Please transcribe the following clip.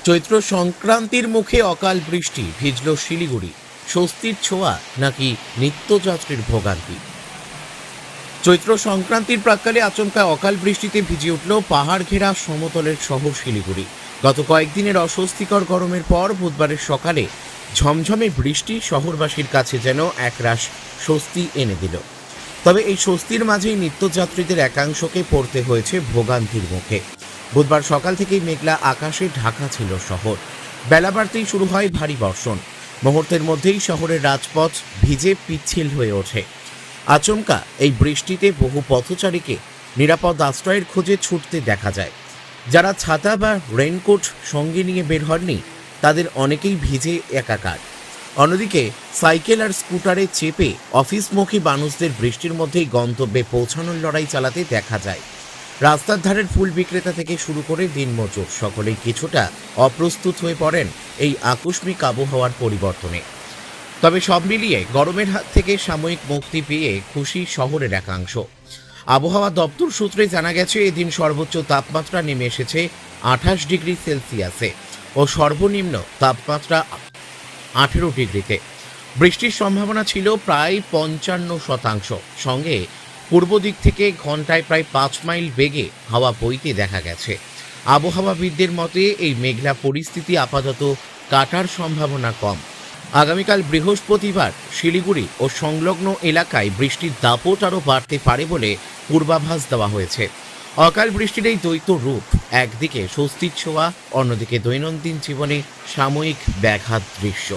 চৈত্র সংক্রান্তির মুখে অকাল বৃষ্টি, ভিজল শিলিগুড়ি। স্বস্তির ছোঁয়া নাকি নিত্যযাত্রীর ভোগান্তি? চৈত্র সংক্রান্তির প্রাক্কালে আচমকা অকাল বৃষ্টিতে ভিজে উঠল পাহাড় ঘেরা সমতলের শহর শিলিগুড়ি। গত কয়েকদিনের অস্বস্তিকর গরমের পর বুধবারের সকালে ঝমঝমে বৃষ্টি শহরবাসীর কাছে যেন একরাশ স্বস্তি এনে দিল। তবে এই স্বস্তির মাঝেই নিত্যযাত্রীদের একাংশকে পড়তে হয়েছে ভোগান্তির মুখে। বুধবার সকাল থেকেই মেঘলা আকাশে ঢাকা ছিল শহর। বেলা বাড়তেই শুরু হয় ভারী বর্ষণ। মুহূর্তের মধ্যেই শহরের রাজপথ ভিজে পিচ্ছিল হয়ে ওঠে। আচমকা এই বৃষ্টিতে বহু পথচারীকে নিরাপদ আশ্রয়ের খোঁজে ছুটতে দেখা যায়। যারা ছাতা বা রেইনকোট সঙ্গে নিয়ে বের হননি, তাদের অনেকেই ভিজে একাকার। অন্যদিকে সাইকেল আর স্কুটারে চেপে অফিসমুখী মানুষদের বৃষ্টির মধ্যেই গন্তব্যে পৌঁছানোর লড়াই চালাতে দেখা যায়। রাস্তার ধারের ফুল বিক্রেতা থেকে শুরু করে দিনমজুর সকলেই কিছুটা অপ্রস্তুত হয়ে পড়েন এই আকস্মিক আবহাওয়ার পরিবর্তনে। তবে সব মিলিয়ে গরমের হাত থেকে সাময়িক মুক্তি পেয়ে খুশি শহরের একাংশ। আবহাওয়া দপ্তর সূত্রে জানা গেছে, এদিন সর্বোচ্চ তাপমাত্রা নেমে এসেছে 28 ডিগ্রি সেলসিয়াসে ও সর্বনিম্ন তাপমাত্রা 18 ডিগ্রিতে। বৃষ্টির সম্ভাবনা ছিল প্রায় 55%। সঙ্গে পূর্ব দিক থেকে ঘন্টায় প্রায় 5 মাইল বেগে হাওয়া বইতে দেখা গেছে। আবহাওয়াবিদদের মতে এই মেঘলা পরিস্থিতি আপাতত কাটার সম্ভাবনা কম। আগামীকাল বৃহস্পতিবার শিলিগুড়ি ও সংলগ্ন এলাকায় বৃষ্টির দাপট আরও বাড়তে পারে বলে পূর্বাভাস দেওয়া হয়েছে। অকাল বৃষ্টির এই দ্বৈত রূপ, একদিকে স্বস্তির ছোঁয়া, অন্যদিকে দৈনন্দিন জীবনে সাময়িক ব্যাঘাত দৃশ্য।